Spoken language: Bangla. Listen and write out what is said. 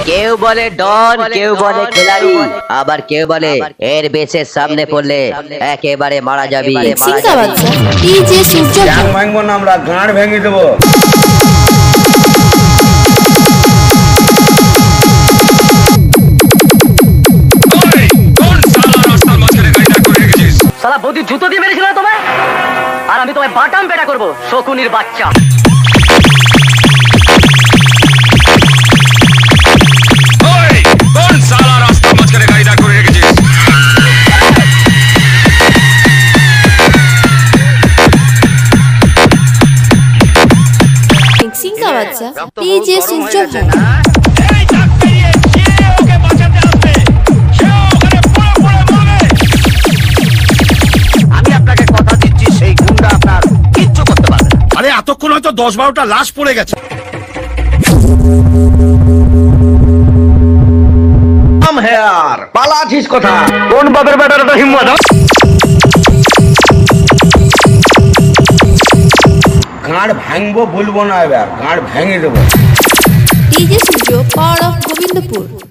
কেউ বলে ডন, কেউ বলে খেলাড়ি, আবার কেউ বলে এর বেশের সামনে পড়লে একেবারে মারা যাবি। ভাঙবো না, আমরা গাঁড় ভেঙে দেবো। শালা বৌদি জুতো দিয়ে মেরেছিল না তোমায়, আর আমি তোমায় বাটাম বেটা করবো, শকুনির বাচ্চা। এতক্ষণ হয়তো 10-12টা লাশ পড়ে গেছে। পালাছিস কথা, কোন বাপের বেটার তো হিম্মত? গাঁড় ভাঙবো বলবো না, এবার গাঁড় ভেঙে দেবো। DJ Studio, Power of Govindpur.